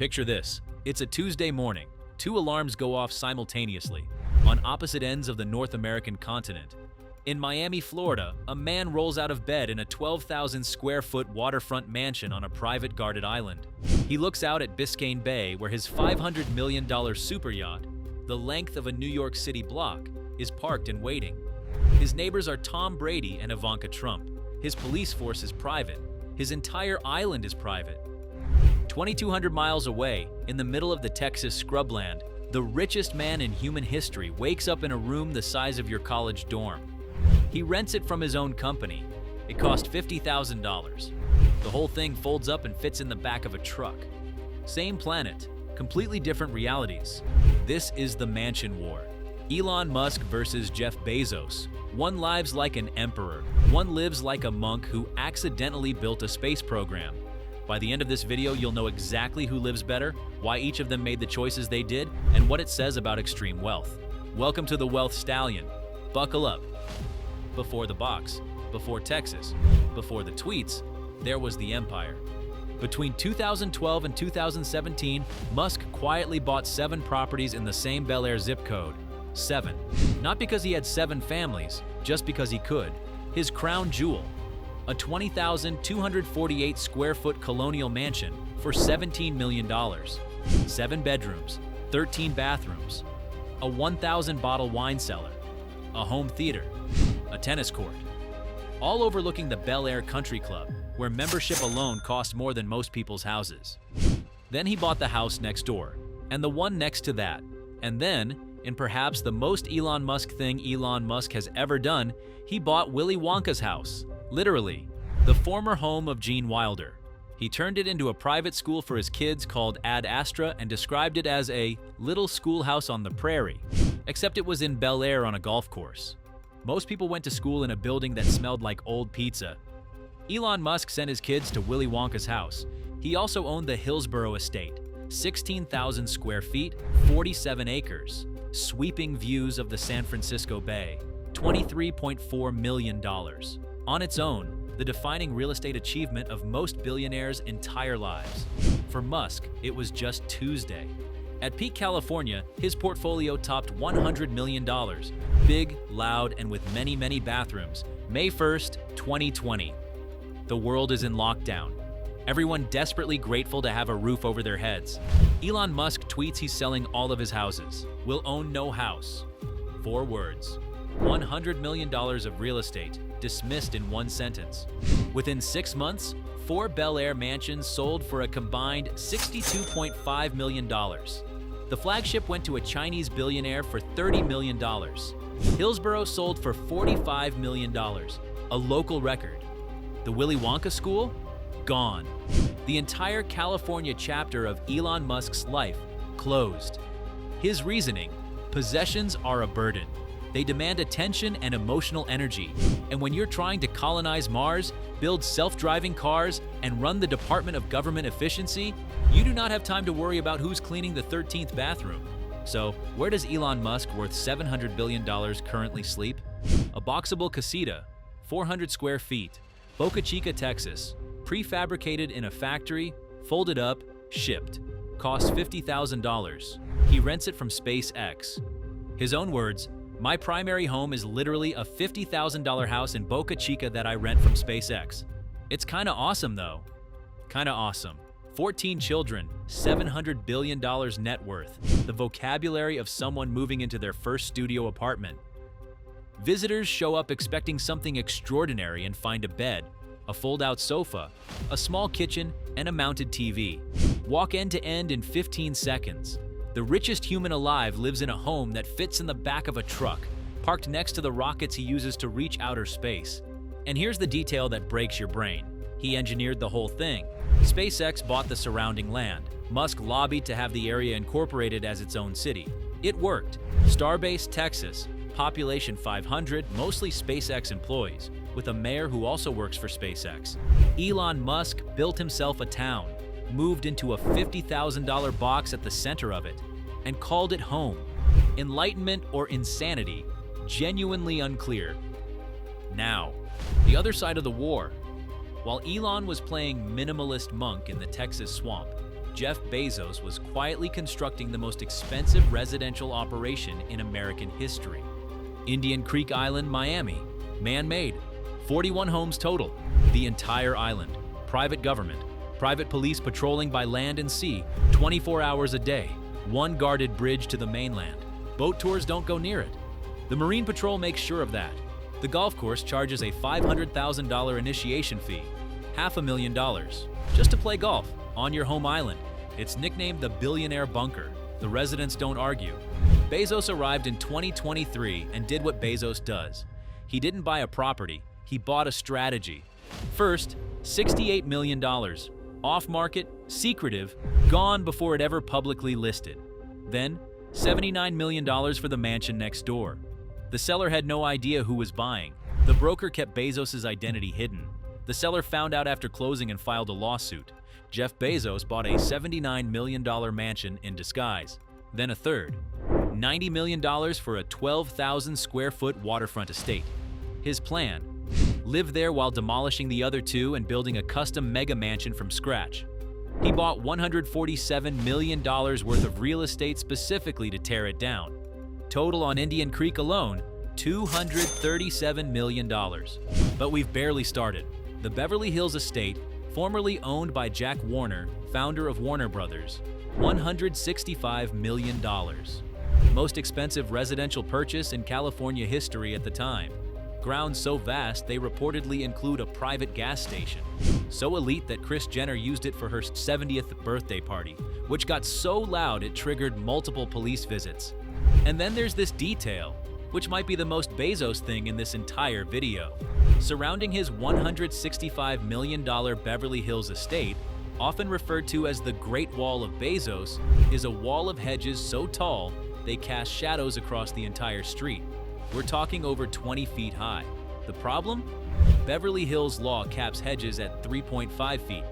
Picture this. It's a Tuesday morning. Two alarms go off simultaneously, on opposite ends of the North American continent. In Miami, Florida, a man rolls out of bed in a 12,000 square foot waterfront mansion on a private guarded island. He looks out at Biscayne Bay where his $500 million super yacht, the length of a New York City block, is parked and waiting. His neighbors are Tom Brady and Ivanka Trump. His police force is private. His entire island is private. 2,200 miles away, in the middle of the Texas scrubland, the richest man in human history wakes up in a room the size of your college dorm. He rents it from his own company. It cost $50,000. The whole thing folds up and fits in the back of a truck. Same planet, completely different realities. This is the mansion war. Elon Musk versus Jeff Bezos. One lives like an emperor. One lives like a monk who accidentally built a space program. By the end of this video, you'll know exactly who lives better, why each of them made the choices they did, and what it says about extreme wealth. Welcome to the Wealth Stallion. Buckle up. Before the box, before Texas, before the tweets, there was the empire. Between 2012 and 2017, Musk quietly bought 7 properties in the same Bel Air zip code. 7. Not because he had 7 families, just because he could. His crown jewel, a 20,248 square foot colonial mansion for $17 million. 7 bedrooms, 13 bathrooms, a 1,000 bottle wine cellar, a home theater, a tennis court, all overlooking the Bel Air Country Club, where membership alone cost more than most people's houses. Then he bought the house next door, and the one next to that, and then, in perhaps the most Elon Musk thing Elon Musk has ever done, he bought Willy Wonka's house, literally, the former home of Gene Wilder. He turned it into a private school for his kids called Ad Astra and described it as a little schoolhouse on the prairie, except it was in Bel Air on a golf course. Most people went to school in a building that smelled like old pizza. Elon Musk sent his kids to Willy Wonka's house. He also owned the Hillsborough estate, 16,000 square feet, 47 acres, sweeping views of the San Francisco Bay, $23.4 million. On its own, the defining real estate achievement of most billionaires' entire lives. For Musk, it was just Tuesday. At Peak, California, his portfolio topped $100 million. Big, loud, and with many, many bathrooms. May 1st, 2020. The world is in lockdown. Everyone desperately grateful to have a roof over their heads. Elon Musk tweets he's selling all of his houses. Will own no house. 4 words. $100 million of real estate, dismissed in 1 sentence. Within 6 months, 4 Bel Air mansions sold for a combined $62.5 million. The flagship went to a Chinese billionaire for $30 million. Hillsborough sold for $45 million, a local record. The Willy Wonka school? Gone. The entire California chapter of Elon Musk's life closed. His reasoning: possessions are a burden. They demand attention and emotional energy. And when you're trying to colonize Mars, build self-driving cars, and run the Department of Government Efficiency, you do not have time to worry about who's cleaning the 13th bathroom. So, where does Elon Musk, worth $700 billion, currently sleep? A boxable casita, 400 square feet, Boca Chica, Texas, prefabricated in a factory, folded up, shipped. Costs $50,000. He rents it from SpaceX. His own words: "My primary home is literally a $50,000 house in Boca Chica that I rent from SpaceX. It's kinda awesome though. Kinda awesome. 14 children, $700 billion net worth, the vocabulary of someone moving into their first studio apartment. Visitors show up expecting something extraordinary and find a bed, a fold-out sofa, a small kitchen, and a mounted TV. Walk end to end in 15 seconds. The richest human alive lives in a home that fits in the back of a truck, parked next to the rockets he uses to reach outer space. And here's the detail that breaks your brain. He engineered the whole thing. SpaceX bought the surrounding land. Musk lobbied to have the area incorporated as its own city. It worked. Starbase, Texas, population 500, mostly SpaceX employees, with a mayor who also works for SpaceX. Elon Musk built himself a town, moved into a $50,000 box at the center of it, and called it home. Enlightenment or insanity? Genuinely unclear. Now, the other side of the war. While Elon was playing minimalist monk in the Texas swamp, Jeff Bezos was quietly constructing the most expensive residential operation in American history. Indian Creek Island, Miami. Man-made. 41 homes total. The entire island. Private government. Private police patrolling by land and sea 24 hours a day. One guarded bridge to the mainland. Boat tours don't go near it. The Marine Patrol makes sure of that. The golf course charges a $500,000 initiation fee, $500,000, just to play golf on your home island. It's nicknamed the billionaire bunker. The residents don't argue. Bezos arrived in 2023 and did what Bezos does. He didn't buy a property, he bought a strategy. First, $68 million. Off-market, secretive, gone before it ever publicly listed. Then, $79 million for the mansion next door. The seller had no idea who was buying. The broker kept Bezos' identity hidden. The seller found out after closing and filed a lawsuit. Jeff Bezos bought a $79 million mansion in disguise. Then a third, $90 million for a 12,000 square foot waterfront estate. His plan: live there while demolishing the other two and building a custom mega mansion from scratch. He bought $147 million worth of real estate specifically to tear it down. Total on Indian Creek alone, $237 million. But we've barely started. The Beverly Hills estate, formerly owned by Jack Warner, founder of Warner Brothers, $165 million. Most expensive residential purchase in California history at the time. Grounds so vast they reportedly include a private gas station. So elite that Kris Jenner used it for her 70th birthday party, which got so loud it triggered multiple police visits. And then there's this detail, which might be the most Bezos thing in this entire video. Surrounding his $165 million Beverly Hills estate, often referred to as the Great Wall of Bezos, is a wall of hedges so tall they cast shadows across the entire street. We're talking over 20 feet high. The problem? Beverly Hills law caps hedges at 3.5 feet.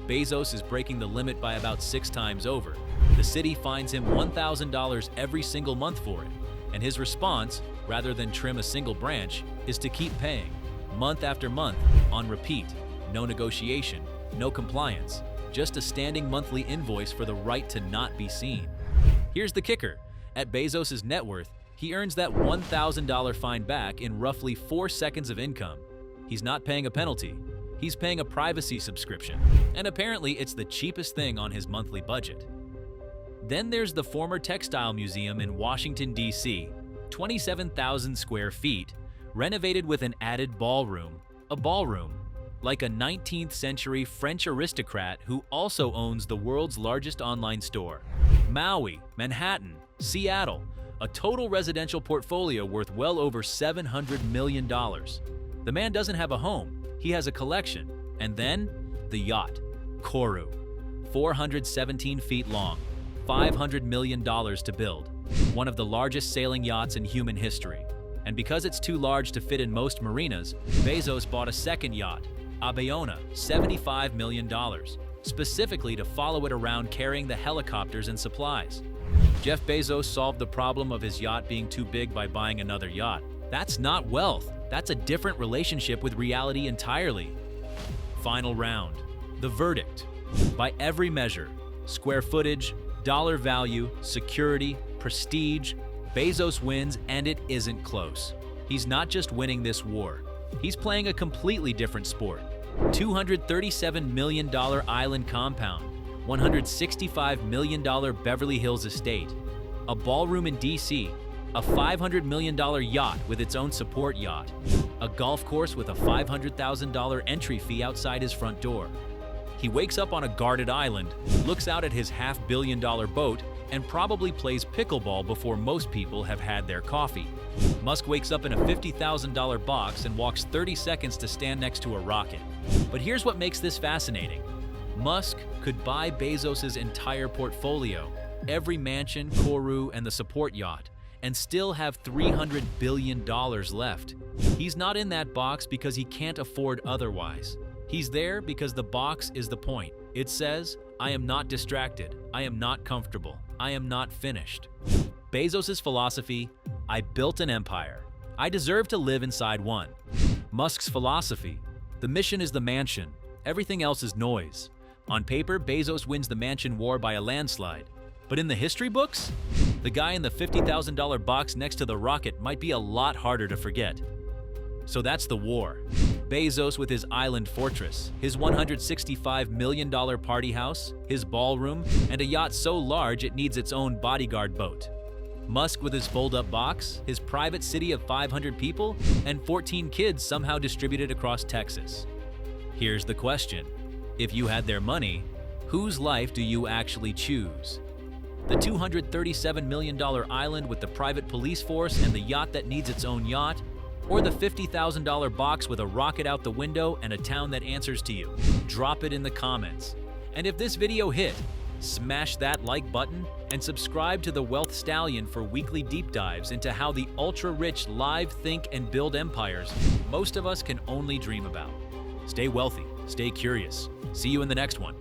Bezos is breaking the limit by about 6 times over. The city fines him $1,000 every single month for it, and his response, rather than trim a single branch, is to keep paying, month after month, on repeat. No negotiation, no compliance, just a standing monthly invoice for the right to not be seen. Here's the kicker. At Bezos' net worth, he earns that $1,000 fine back in roughly 4 seconds of income. He's not paying a penalty. He's paying a privacy subscription, and apparently it's the cheapest thing on his monthly budget. Then there's the former textile museum in Washington, D.C., 27,000 square feet, renovated with an added ballroom. A ballroom, like a 19th century French aristocrat who also owns the world's largest online store. Maui, Manhattan, Seattle, a total residential portfolio worth well over $700 million. The man doesn't have a home, he has a collection. And then, the yacht, Koru, 417 feet long, $500 million to build, one of the largest sailing yachts in human history. And because it's too large to fit in most marinas, Bezos bought a second yacht, Abeona, $75 million, specifically to follow it around carrying the helicopters and supplies. Jeff Bezos solved the problem of his yacht being too big by buying another yacht. That's not wealth. That's a different relationship with reality entirely. Final round. The verdict. By every measure, square footage, dollar value, security, prestige, Bezos wins, and it isn't close. He's not just winning this war. He's playing a completely different sport. $237 million island compound, $165 million Beverly Hills estate, a ballroom in D.C., a $500 million yacht with its own support yacht, a golf course with a $500,000 entry fee outside his front door. He wakes up on a guarded island, looks out at his $500 million boat, and probably plays pickleball before most people have had their coffee. Musk wakes up in a $50,000 box and walks 30 seconds to stand next to a rocket. But here's what makes this fascinating. Musk could buy Bezos' entire portfolio, every mansion, Koru, and the support yacht, and still have $300 billion left. He's not in that box because he can't afford otherwise. He's there because the box is the point. It says, I am not distracted, I am not comfortable, I am not finished. Bezos' philosophy, I built an empire. I deserve to live inside one. Musk's philosophy, the mission is the mansion, everything else is noise. On paper, Bezos wins the mansion war by a landslide. But in the history books, the guy in the $50,000 box next to the rocket might be a lot harder to forget. So that's the war. Bezos with his island fortress, his $165 million party house, his ballroom, and a yacht so large it needs its own bodyguard boat. Musk with his fold-up box, his private city of 500 people, and 14 kids somehow distributed across Texas. Here's the question. If you had their money, whose life do you actually choose? The $237 million island with the private police force and the yacht that needs its own yacht? Or the $50,000 box with a rocket out the window and a town that answers to you? Drop it in the comments. And if this video hit, smash that like button and subscribe to the Wealth Stallion for weekly deep dives into how the ultra-rich live, think, and build empires most of us can only dream about. Stay wealthy, stay curious. See you in the next one.